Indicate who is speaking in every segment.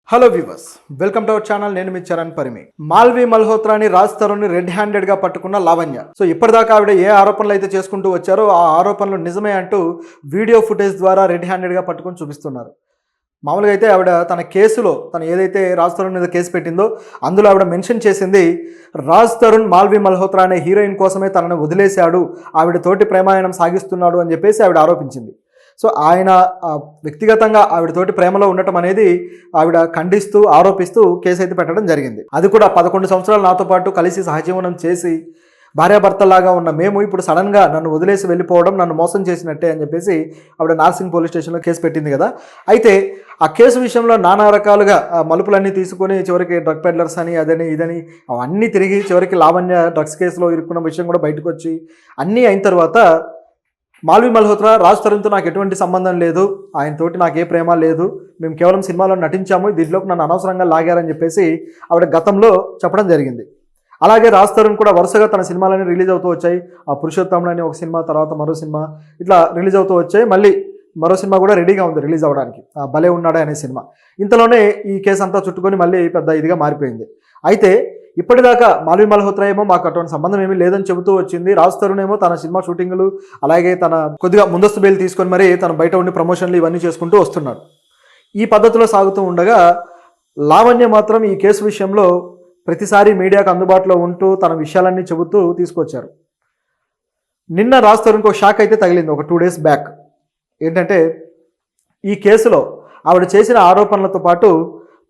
Speaker 1: Hello viewers, welcome to our channel. నేను మీ Charan Parimi. Malvi మల్హోత్రాని Raj తరుణ్ని red handed గా పట్టుకున్న లావణ్య. సో ఇప్పటిదాకా ఆవిడ ఏ ఆరోపణలు అయితే చేసుకుంటూ వచ్చారో ఆ ఆరోపణలు నిజమే అంటూ వీడియో ఫుటేజ్ ద్వారా రెడ్ హ్యాండెడ్ గా పట్టుకొని చూపిస్తున్నారు. మామూలుగా అయితే ఆవిడ తన కేసులో తను ఏదైతే రాజ్ తరుణ్ మీద కేసు పెట్టిందో అందులో ఆవిడ మెన్షన్ చేసింది, రాజ్ తరుణ్ మాల్వి మల్హోత్రా అనే హీరోయిన్ కోసమే తనను వదిలేశాడు, ఆవిడ తోటి ప్రేమాయణం సాగిస్తున్నాడు అని చెప్పేసి ఆవిడ ఆరోపించింది. సో ఆయన వ్యక్తిగతంగా ఆవిడతోటి ప్రేమలో ఉండటం అనేది ఆవిడ ఖండిస్తూ ఆరోపిస్తూ కేసు అయితే పెట్టడం జరిగింది. అది కూడా 11 సంవత్సరాలు నాతో పాటు కలిసి సహజీవనం చేసి భార్యాభర్తలాగా ఉన్న మేము ఇప్పుడు సడన్గా నన్ను వదిలేసి వెళ్ళిపోవడం నన్ను మోసం చేసినట్టే అని చెప్పేసి ఆవిడ నార్సింగ్ పోలీస్ స్టేషన్లో కేసు పెట్టింది కదా. అయితే ఆ కేసు విషయంలో నానా రకాలుగా మలుపులన్నీ తీసుకొని చివరికి డ్రగ్ పెడ్లర్స్ అని అదని ఇదని అవన్నీ తిరిగి చివరికి లావణ్య డ్రగ్స్ కేసులో ఇరుక్కున్న విషయం కూడా బయటకు వచ్చి అన్నీ అయిన తర్వాత మాల్వి మల్హోత్రా రాజ్ తరుణ్తో నాకు ఎటువంటి సంబంధం లేదు, ఆయనతోటి నాకు ఏ ప్రేమ లేదు, మేము కేవలం సినిమాలో నటించాము, దీంట్లోకి నన్ను అనవసరంగా లాగారని చెప్పేసి ఆవిడ గతంలో చెప్పడం జరిగింది. అలాగే రాజ్ తరుణ్ కూడా వరుసగా తన సినిమాలన్నీ రిలీజ్ అవుతూ వచ్చాయి. ఆ పురుషోత్తముడు అని ఒక సినిమా, తర్వాత మరో సినిమా ఇట్లా రిలీజ్ అవుతూ వచ్చాయి. మళ్ళీ మరో సినిమా కూడా రెడీగా ఉంది రిలీజ్ అవ్వడానికి, భలే ఉన్నాడే అనే సినిమా. ఇంతలోనే ఈ కేసు అంతా చుట్టుకొని మళ్ళీ పెద్ద ఇదిగా మారిపోయింది. అయితే ఇప్పటిదాకా మాల్వి మల్హోత్రా ఏమో మాకు అటువంటి సంబంధం ఏమీ లేదని చెబుతూ వచ్చింది. రాజ్ తరుణ్ ఏమో తన సినిమా షూటింగ్లు అలాగే తన కొద్దిగా ముందస్తు బెయిల్ తీసుకొని మరి తన బయట ఉండి ప్రమోషన్లు ఇవన్నీ చేసుకుంటూ వస్తున్నాడు. ఈ పద్ధతిలో సాగుతూ ఉండగా లావణ్య మాత్రం ఈ కేసు విషయంలో ప్రతిసారి మీడియాకు అందుబాటులో ఉంటూ తన విషయాలన్నీ చెబుతూ తీసుకొచ్చారు. నిన్న రాజ్ తరుణ్కి ఒక షాక్ అయితే తగిలింది ఒక 2 days బ్యాక్. ఏంటంటే ఈ కేసులో ఆవిడ చేసిన ఆరోపణలతో పాటు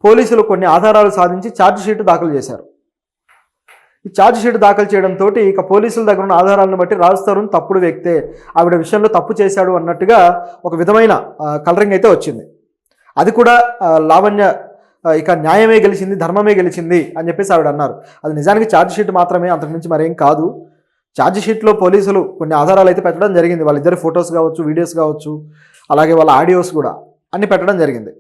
Speaker 1: పోలీసులు కొన్ని ఆధారాలు సాధించి ఛార్జ్షీట్ దాఖలు చేశారు. ఈ ఛార్జ్షీట్ దాఖలు చేయడంతో ఇక పోలీసుల దగ్గర ఉన్న ఆధారాలను బట్టి రాజ్ తరుణ్ తప్పుడు వ్యక్తే, ఆవిడ విషయంలో తప్పు చేశాడు అన్నట్టుగా ఒక విధమైన కలరింగ్ అయితే వచ్చింది. అది కూడా లావణ్య ఇక న్యాయమే గెలిచింది, ధర్మమే గెలిచింది అని చెప్పేసి ఆవిడ అన్నారు. అది నిజానికి ఛార్జ్షీట్ మాత్రమే, అంతకుమించి మరేం కాదు. ఛార్జ్షీట్లో పోలీసులు కొన్ని ఆధారాలు అయితే పెట్టడం జరిగింది. వాళ్ళిద్దరి ఫొటోస్ కావచ్చు, వీడియోస్ కావచ్చు, అలాగే వాళ్ళ ఆడియోస్ కూడా అన్ని పెట్టడం జరిగింది.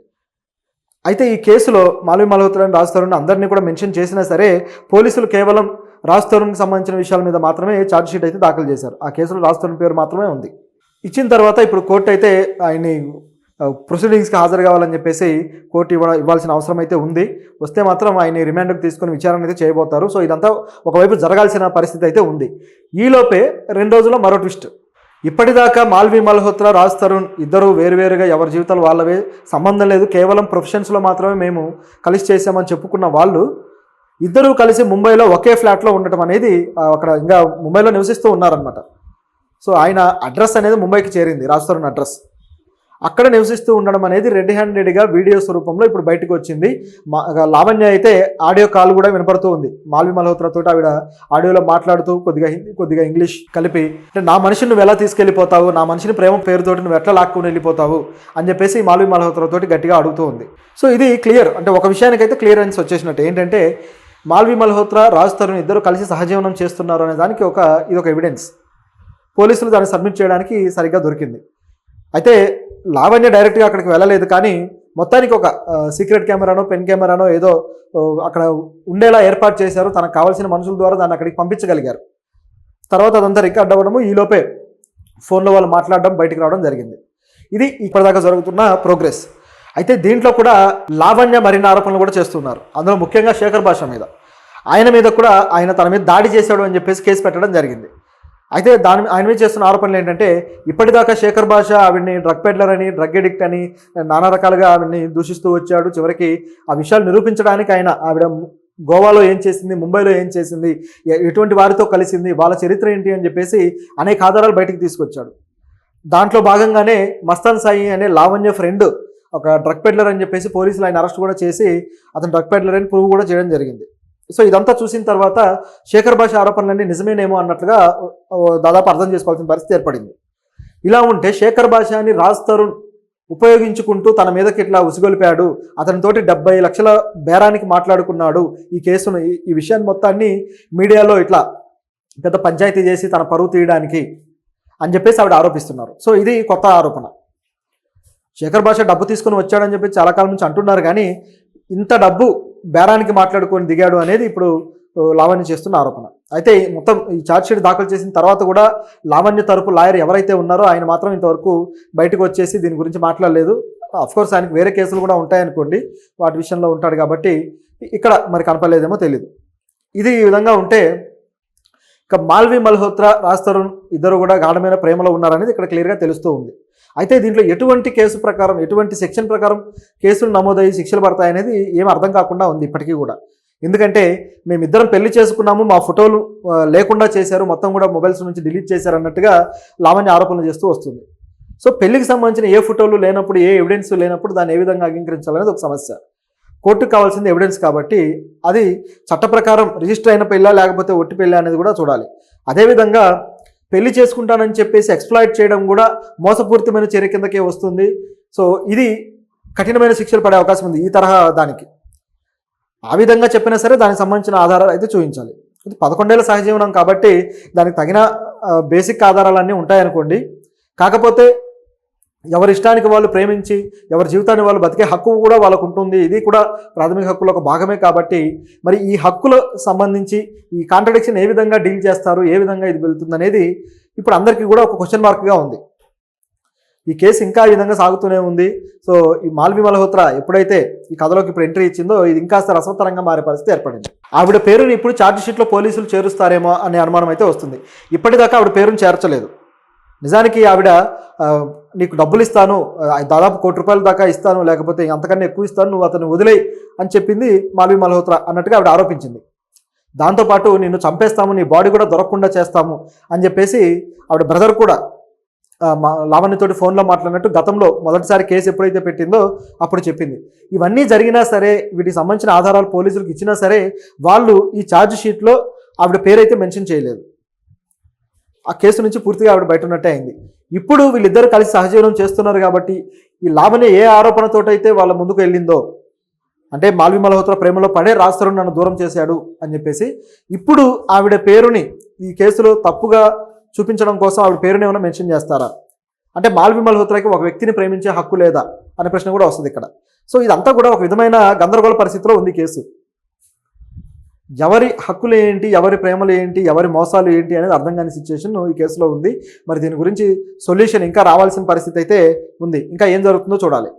Speaker 1: అయితే ఈ కేసులో మాల్వి మల్హోత్రాని రాజ్ తరుణ్ అందరినీ కూడా మెన్షన్ చేసినా సరే పోలీసులు కేవలం రాజ్ తరుణ్కి సంబంధించిన విషయాల మీద మాత్రమే ఛార్జ్షీట్ అయితే దాఖలు చేశారు. ఆ కేసులో రాజ్ తరుణ్ పేరు మాత్రమే ఉంది. ఇచ్చిన తర్వాత ఇప్పుడు కోర్టు అయితే ఆయన్ని ప్రొసీడింగ్స్కి హాజరు కావాలని చెప్పేసి కోర్టు ఇవ్వాల్సిన అవసరం అయితే ఉంది. వస్తే మాత్రం ఆయన్ని రిమాండ్కి తీసుకొని విచారణ అయితే చేయబోతారు. సో ఇదంతా ఒకవైపు జరగాల్సిన పరిస్థితి అయితే ఉంది. ఈలోపే 2 రోజుల్లో మరో ట్విస్ట్. ఇప్పటిదాకా మాల్వి మల్హోత్రా రాజ్ తరుణ్ ఇద్దరు వేరువేరుగా ఎవరి జీవితాలు వాళ్ళవే, సంబంధం లేదు, కేవలం ప్రొఫెషన్స్లో మాత్రమే మేము కలిసి చేసామని చెప్పుకున్న వాళ్ళు ఇద్దరూ కలిసి ముంబైలో ఒకే ఫ్లాట్లో ఉండటం అనేది అక్కడ ఇంకా ముంబైలో నివసిస్తూ ఉన్నారనమాట. సో ఆయన అడ్రస్ అనేది ముంబైకి చేరింది, రాజ్ తరుణ్ అడ్రస్. అక్కడ నివసిస్తూ ఉండడం అనేది రెడ్ హ్యాండెడ్గా వీడియోస్ రూపంలో ఇప్పుడు బయటకు వచ్చింది. లావణ్య అయితే ఆడియో కాల్ కూడా వినపడుతూ ఉంది. మాల్వి మల్హోత్రాతో ఆవిడ ఆడియోలో మాట్లాడుతూ కొద్దిగా హిందీ కొద్దిగా ఇంగ్లీష్ కలిపి, అంటే నా మనిషిని నువ్వు ఎలా తీసుకెళ్ళిపోతావు, నా మనిషిని ప్రేమ పేరుతోటి నువ్వు ఎట్లా లాక్కుని వెళ్ళిపోతావు అని చెప్పేసి మాల్వి మల్హోత్రాతో గట్టిగా అడుగుతూ ఉంది. సో ఇది క్లియర్, అంటే ఒక విషయానికైతే క్లియరెన్స్ వచ్చేసినట్టు. ఏంటంటే మాల్వి మల్హోత్రా రాజ్ తరుణ్ ఇద్దరు కలిసి సహజీవనం చేస్తున్నారు అనే దానికి ఇది ఒక ఎవిడెన్స్. పోలీసులు దాన్ని సబ్మిట్ చేయడానికి సరిగ్గా దొరికింది. అయితే లావణ్య డైరెక్ట్గా అక్కడికి వెళ్ళలేదు, కానీ మొత్తానికి ఒక సీక్రెట్ కెమెరానో పెన్ కెమెరానో ఏదో అక్కడ ఉండేలా ఏర్పాటు చేశారు. తనకు కావాల్సిన మనుషుల ద్వారా దాన్ని అక్కడికి పంపించగలిగారు. తర్వాత అదంతా రికార్డ్ అవ్వడము, ఈలోపే ఫోన్లో వాళ్ళు మాట్లాడడం బయటికి రావడం జరిగింది. ఇది ఇప్పటిదాకా జరుగుతున్న ప్రోగ్రెస్. అయితే దీంట్లో కూడా లావణ్య మరిన్ని ఆరోపణలు కూడా చేస్తున్నారు. అందులో ముఖ్యంగా శేఖర్ భాష మీద, ఆయన మీద కూడా ఆయన తన మీద దాడి చేశాడు అని చెప్పేసి కేసు పెట్టడం జరిగింది. అయితే ఆయన మీద చేస్తున్న ఆరోపణలు ఏంటంటే ఇప్పటిదాకా శేఖర్ భాష ఆవిడ్ని డ్రగ్ పెడ్లర్ అని, డ్రగ్ ఎడిక్ట్ అని నానా రకాలుగా ఆవిడ్ని దూషిస్తూ వచ్చాడు. చివరికి ఆ విషయాలు నిరూపించడానికి ఆవిడ గోవాలో ఏం చేసింది, ముంబైలో ఏం చేసింది, ఎటువంటి వారితో కలిసింది, వాళ్ళ చరిత్ర ఏంటి అని చెప్పేసి అనేక ఆధారాలు బయటికి తీసుకొచ్చాడు. దాంట్లో భాగంగానే మస్తాన్ సాయి అనే లావణ్య ఫ్రెండ్ ఒక డ్రగ్ పెడ్లర్ అని చెప్పేసి పోలీసులు ఆయన అరెస్ట్ కూడా చేసి అతను డ్రగ్ పెడ్లర్ అని ప్రూవ్ కూడా చేయడం జరిగింది. సో ఇదంతా చూసిన తర్వాత శేఖర్ భాష ఆరోపణలన్నీ నిజమేనేమో అన్నట్లుగా దాదాపు అర్థం చేసుకోవాల్సిన పరిస్థితి ఏర్పడింది. ఇలా ఉంటే శేఖర్ భాష అని రాజ్ తరుణ్ ఉపయోగించుకుంటూ తన మీదకి ఇట్లా ఉసిగొలిపాడు, అతనితోటి 70 లక్షల బేరానికి మాట్లాడుకున్నాడు ఈ కేసును, ఈ విషయాన్ని మొత్తాన్ని మీడియాలో ఇట్లా పెద్ద పంచాయతీ చేసి తన పరువు తీయడానికి అని చెప్పేసి ఆవిడ ఆరోపిస్తున్నారు. సో ఇది కొత్త ఆరోపణ. శేఖర్ భాష డబ్బు తీసుకుని వచ్చాడని చెప్పి చాలా కాలం నుంచి అంటున్నారు, కానీ ఇంత డబ్బు బేరానికి మాట్లాడుకొని దిగాడు అనేది ఇప్పుడు లావణ్య చేస్తున్న ఆరోపణ. అయితే మొత్తం ఈ ఛార్జ్షీట్ దాఖలు చేసిన తర్వాత కూడా లావణ్య తరపు లాయర్ ఎవరైతే ఉన్నారో ఆయన మాత్రం ఇంతవరకు బయటకు వచ్చేసి దీని గురించి మాట్లాడలేదు. కోర్స్ ఆయనకి వేరే కేసులు కూడా ఉంటాయనుకోండి, వాటి విషయంలో ఉంటాడు కాబట్టి ఇక్కడ మరి కనపడలేదేమో తెలియదు. ఇది ఈ విధంగా ఉంటే ఇక మాల్వి మల్హోత్రా, రాజ్ తరుణ్ ఇద్దరు కూడా గాఢమైన ప్రేమలో ఉన్నారనేది ఇక్కడ క్లియర్గా తెలుస్తూ ఉంది. అయితే దీంట్లో ఎటువంటి కేసు ప్రకారం, ఎటువంటి సెక్షన్ ప్రకారం కేసులు నమోదయ్యి శిక్షలు పడతాయనేది ఏం అర్థం కాకుండా ఉంది ఇప్పటికీ కూడా. ఎందుకంటే మేమిద్దరం పెళ్లి చేసుకున్నాము, మా ఫోటోలు లేకుండా చేశారు, మొత్తం కూడా మొబైల్స్ నుంచి డిలీట్ చేశారు అన్నట్టుగా లావణ్య ఆరోపణలు చేస్తూ వస్తుంది. సో పెళ్లికి సంబంధించిన ఏ ఫోటోలు లేనప్పుడు, ఏ ఎవిడెన్స్ లేనప్పుడు దాన్ని ఏ విధంగా అంగీకరించాలనేది ఒక సమస్య. కోర్టుకు కావాల్సింది ఎవిడెన్స్ కాబట్టి అది చట్ట ప్రకారం రిజిస్టర్ అయిన పెళ్ళా లేకపోతే ఒట్టి పెళ్ళి అనేది కూడా చూడాలి. అదేవిధంగా పెళ్లి చేసుకుంటానని చెప్పేసి ఎక్స్ప్లాయిట్ చేయడం కూడా మోసపూరితమైన చర్య కిందకే వస్తుంది. సో ఇది కఠినమైన శిక్షలు పడే అవకాశం ఉంది ఈ తరహా దానికి. ఆ విధంగా చెప్పినా సరే దానికి సంబంధించిన ఆధారాలు అయితే చూపించాలి. ఇది 11 ఏళ్ల సహజీవనం కాబట్టి దానికి తగిన బేసిక్ ఆధారాలన్నీ ఉంటాయనుకోండి. కాకపోతే ఎవరి ఇష్టానికి వాళ్ళు ప్రేమించి ఎవరి జీవితాన్ని వాళ్ళు బతికే హక్కు కూడా వాళ్ళకు ఉంటుంది. ఇది కూడా ప్రాథమిక హక్కుల ఒక భాగమే కాబట్టి మరి ఈ హక్కుల సంబంధించి ఈ కాంట్రడిక్షన్ ఏ విధంగా డీల్ చేస్తారు, ఏ విధంగా ఇది వెళ్తుంది అనేది ఇప్పుడు అందరికీ కూడా ఒక క్వశ్చన్ మార్క్గా ఉంది. ఈ కేసు ఇంకా ఈ విధంగా సాగుతూనే ఉంది. సో ఈ మాల్వి మల్హోత్రా ఎప్పుడైతే ఈ కథలోకి ఇప్పుడు ఎంట్రీ ఇచ్చిందో ఇది ఇంకాస్త రసవత్తరంగా మారే పరిస్థితి ఏర్పడింది. ఆవిడ పేరుని ఇప్పుడు ఛార్జ్ షీట్లో పోలీసులు చేరుస్తారేమో అనే అనుమానం అయితే వస్తుంది. ఇప్పటిదాకా ఆవిడ పేరుని చేర్చలేదు. నిజానికి ఆవిడ నీకు డబ్బులు ఇస్తాను, దాదాపు ₹1 కోటి దాకా ఇస్తాను, లేకపోతే అంతకన్నా ఎక్కువ ఇస్తాను, నువ్వు అతను వదిలేయి అని చెప్పింది మాల్వి మల్హోత్రా అన్నట్టుగా ఆవిడ ఆరోపించింది. దాంతోపాటు నిన్ను చంపేస్తాము, నీ బాడీ కూడా దొరకకుండా చేస్తాము అని చెప్పేసి ఆవిడ బ్రదర్ కూడా లావణ్యతోటి ఫోన్లో మాట్లాడినట్టు గతంలో మొదటిసారి కేసు ఎప్పుడైతే పెట్టిందో అప్పుడు చెప్పింది. ఇవన్నీ జరిగినా సరే, వీటికి సంబంధించిన ఆధారాలు పోలీసులకు ఇచ్చినా సరే వాళ్ళు ఈ ఛార్జ్ షీట్లో ఆవిడ పేరైతే మెన్షన్ చేయలేదు. ఆ కేసు నుంచి పూర్తిగా ఆవిడ బయట ఉన్నట్టే అయింది. ఇప్పుడు వీళ్ళిద్దరు కలిసి సహజీవనం చేస్తున్నారు కాబట్టి ఈ లావణ్య ఏ ఆరోపణతోటైతే వాళ్ళ ముందుకు వెళ్ళిందో, అంటే మాల్వి మల్హోత్రా ప్రేమలో పడే రాజ్ తరుణ్ నన్ను దూరం చేశాడు అని చెప్పేసి ఇప్పుడు ఆవిడ పేరుని ఈ కేసులో తప్పుగా చూపించడం కోసం ఆవిడ పేరుని ఏమైనా మెన్షన్ చేస్తారా, అంటే మాల్వి మల్హోత్రాకి ఒక వ్యక్తిని ప్రేమించే హక్కు లేదా అనే ప్రశ్న కూడా వస్తుంది ఇక్కడ. సో ఇదంతా కూడా ఒక విధమైన గందరగోళ పరిస్థితిలో ఉంది కేసు. ఎవరి హక్కులు ఏంటి, ఎవరి ప్రేమలు ఏంటి, ఎవరి మోసాలు ఏంటి అనేది అర్థం కాని సిచ్యువేషన్ ఈ కేసులో ఉంది. మరి దీని గురించి సొల్యూషన్ ఇంకా రావాల్సిన పరిస్థితి అయితే ఉంది. ఇంకా ఏం జరుగుతుందో చూడాలి.